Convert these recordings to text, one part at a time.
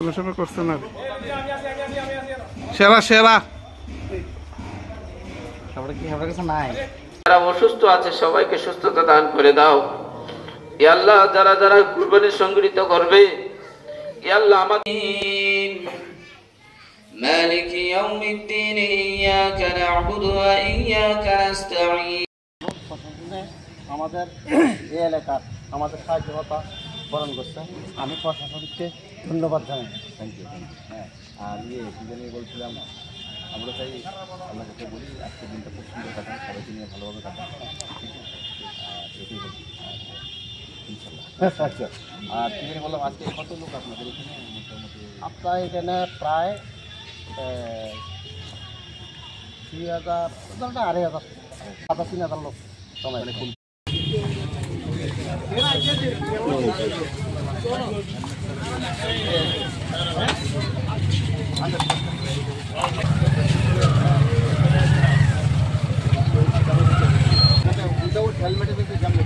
আলোচনা করছেন আর সেরা সেরা যারা অসুস্থ আছে সবাইকে সুস্থতা দান করে দাও। ইয়া আল্লাহ, যারা যারা কুরবানি সংগঠিত করবে, ইয়া আল্লাহ আমাদের মালিকি ইয়াউমিদ্দিন ইয়াকা না'বুদু ওয়া ইয়াকা নাস্তাঈন। আমাদের এই এলাকার আমাদের সাহায্যতা বরণ করছে, আমি প্রশাসনকে ধন্যবাদ জানাই। Thank you. হ্যাঁ, আর কি বলছিলাম, আমরা চাই আল্লাহ কাছে বলি আজকের দিনটা খুব সুন্দর কাটান, সবাইকে নিয়ে ভালোভাবে কাটান, ঠিক আছে? আর এটাই বলছি ইনশাল্লাহ। আচ্ছা, আর কি বললাম, আজকে কত লোক আপনাদের এখানে? মোটামুটি আপনার এখানে প্রায় 3000, 2500, 3000 লোক সময়। উইদাউট হেলমেটে যদি জানলে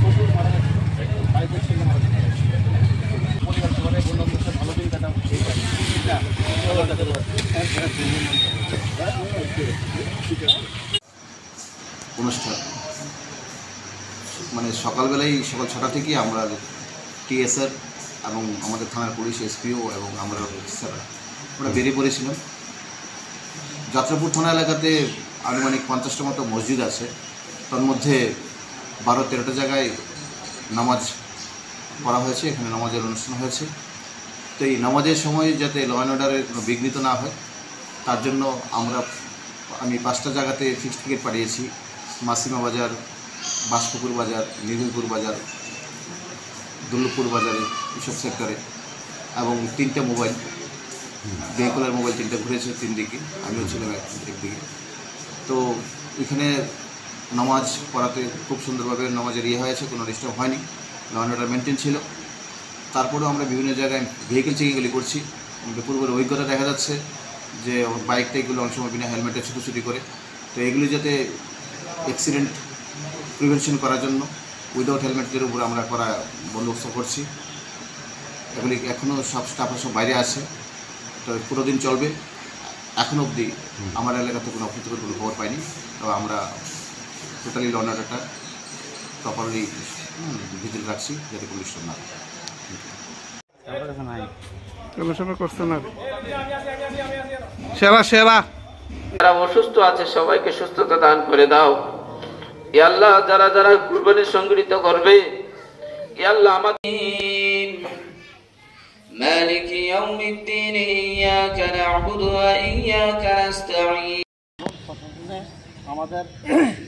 প্রচুর মারা যাচ্ছে, বাইকের সঙ্গে মারা যাচ্ছে। পরিবার সবাই বন্ধুদের সাথে ভালো দিন কাটাও, অনুষ্ঠান মানে সকালবেলায় সকাল 6টা থেকেই আমরা টিএসআর এবং আমাদের থানার পুলিশ, এসপিও এবং আমরা অফিসাররা আমরা বেরিয়ে পড়েছিলাম। যাত্রাপুর থানা এলাকাতে আনুমানিক 50টা মতো মসজিদ আছে, তার মধ্যে 12-13টা জায়গায় নামাজ পড়া হয়েছে, এখানে নামাজের অনুষ্ঠান হয়েছে। তো এই নামাজের সময় যাতে ল অ্যান্ড অর্ডারের কোনো বিঘ্নিত না হয় তার জন্য আমি 5টা জায়গাতে ফিক্সড টিকিট পাঠিয়েছি। মাসিমা বাজার, বাসপুকুর বাজার, নিগুলপুর বাজার, দুর্লভপুর বাজারে, এইসব সেক্টরে, এবং 3টে মোবাইল ভেহিকুলার মোবাইল 3টে ঘুরেছে 3 দিকে, আমিও ছিলাম একদিকে। তো এখানে নামাজ পড়াতে খুব সুন্দরভাবে নামাজের হয়েছে, কোনো ডিস্টার্ব হয়নি, ল অ্যান্ড অর্ডার মেনটেন ছিল। তারপরেও আমরা বিভিন্ন জায়গায় ভেহিকেল চেকিংগুলি করছি। আমাদের পূর্বের অভিজ্ঞতা দেখা যাচ্ছে যে বাইকটাইগুলো অনেক সময় বিনা হেলমেটে ছুটোছুটি করে। তো এগুলি যাতে অ্যাক্সিডেন্ট প্রিভেনশন করার জন্য উইদাউট হেলমেটের উপর আমরা বন্দোবস্ত করছি। এগুলি এখনও সব স্টাফরা সব বাইরে আছে, তো পুরো দিন চলবে। এখনও অবধি আমার এলাকাতে কোনো অপ্রীতিকর কোনো খবর পাইনি। তো আমরা টোটালি ল অ্যান্ড অর্ডারটা প্রপারলি ভিজিট রাখছি যাতে কোনো ডিস্টার্ব না হয়। আলোচনা করছেন আর সেরা সেরা যারা অসুস্থ আছে সবাইকে সুস্থতা দান করে দাও। ইয়া আল্লাহ, যারা যারা কুরবানি সংগঠিত করবে, ইয়া আল্লাহ আমাদের মালিকি ইয়াউমিদ্দিন ইয়াকা না'বুদু ওয়া ইয়াকা নাস্তাঈন। আমাদের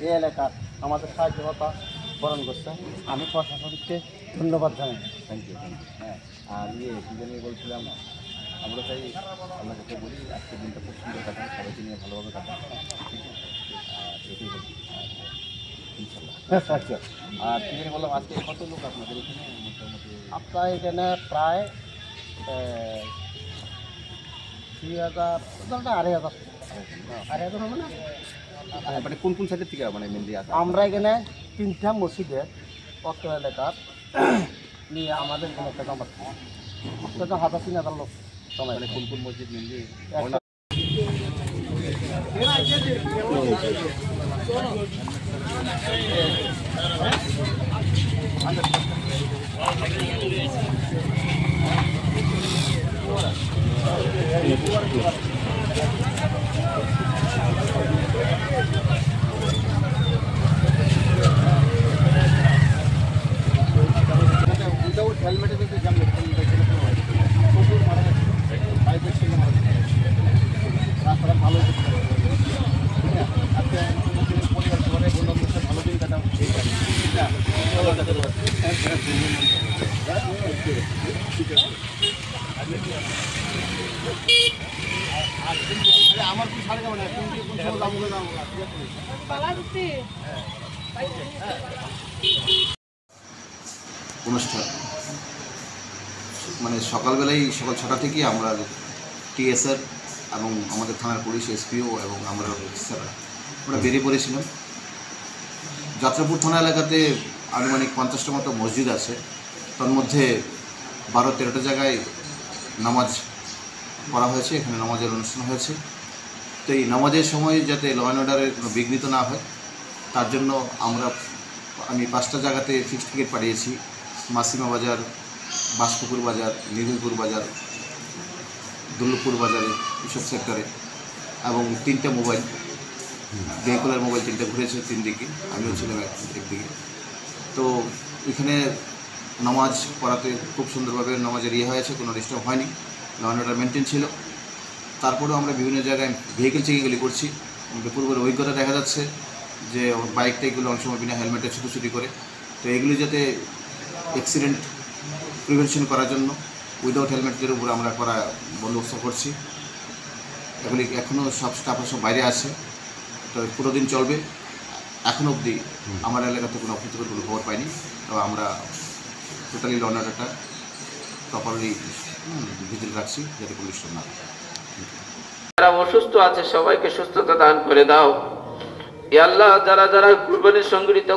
এই এলাকার আমাদের সাহায্যতা বরণ করছে, আমি প্রশাসনকে ধন্যবাদ জানাই। Thank you. হ্যাঁ, আর কি বলছিলাম, আমরা চাই আল্লাহ কাছে বলি আজকের দিনটা খুব সুন্দর কাটান, সবাইকে নিয়ে ভালোভাবে কাটান, ঠিক আছে? আর এটাই বলছি ইনশাল্লাহ। আচ্ছা, আর কি বললাম, আজকে কত লোক আপনাদের এখানে? মোটামুটি আপনার এখানে প্রায় 3000, 2500 হবে না? মানে কোন কোন সাইডের থেকে মানে মেনলি আছে? আমরা এখানে 3টা মসজিদের অত এলাকার নিয়ে আমাদের এখানে একটা জমা অন্তত 3000 লোক সময়। মানে কোন কোন মসজিদ মেনলি? উইদাউট হেলমেটে যদি জানলে প্রচুর মারা যাচ্ছে, বাইকের সঙ্গে মারা যাচ্ছে। রাস্তাটা ভালো করতে হবে, ঠিক আছে? আজকে পরিবার সবাই বন্ধুদের সাথে ভালো দিন কাটাও, ঠিক আছে? আমার কি সাড়ে যাবে না, কোন সময় যাবো না অনুষ্ঠান মানে সকালবেলায় সকাল 6টা থেকেই আমরা টিএসআর এবং আমাদের থানার পুলিশ, এসপিও এবং আমরা অফিসাররা আমরা বেরিয়ে পড়েছিলাম। যাত্রাপুর থানা এলাকাতে আনুমানিক 50টা মতো মসজিদ আছে, তার মধ্যে 12-13টা জায়গায় নামাজ পড়া হয়েছে, এখানে নামাজের অনুষ্ঠান হয়েছে। তো এই নামাজের সময় যাতে ল অ্যান্ড অর্ডারের কোনো বিঘ্নিত না হয় তার জন্য আমি 5টা জায়গাতে ফিক্সড টিকিট পাঠিয়েছি। মাসিমা বাজার, বাসপুকুর বাজার, নিগুইপুর বাজার, দুর্লভপুর বাজারে, এইসব সেক্টরে, এবং 3টে মোবাইল ভেহিকুলার মোবাইল 3টে ঘুরেছে 3 দিকে, আমিও ছিলাম একদিকে। তো এখানে নামাজ পড়াতে খুব সুন্দরভাবে নামাজের হয়েছে, কোনো ডিস্টার্ব হয়নি, ল অ্যান্ড অর্ডার মেনটেন ছিল। তারপরেও আমরা বিভিন্ন জায়গায় ভেহিকেল চেকিংগুলি করছি। আমাদের পূর্বের অভিজ্ঞতা দেখা যাচ্ছে যে বাইক টাইকগুলো অনেক সময় বিনা হেলমেটে ছুটোছুটি করে। তো এগুলি যাতে অ্যাক্সিডেন্ট প্রিভেনশন করার জন্য উইদাউট হেলমেটদের উপর আমরা করা বন্দোবস্ত করছি। এগুলি এখনও সব স্টাফরা সব বাইরে আছে, তো পুরো দিন চলবে। এখনও অবধি আমার এলাকাতে কোনো অপ্রীতিকর কোনো খবর পাইনি। তো আমরা টোটালি ল অ্যান্ড অর্ডারটা প্রপারলি ভিজিট রাখছি যাতে কোনো ডিস্টার্ব না হয়। যারা অসুস্থ আছে সবাইকে সুস্থতা দান করে দাও। ইয়া আল্লাহ, যারা যারা কুরবানি সংগঠিত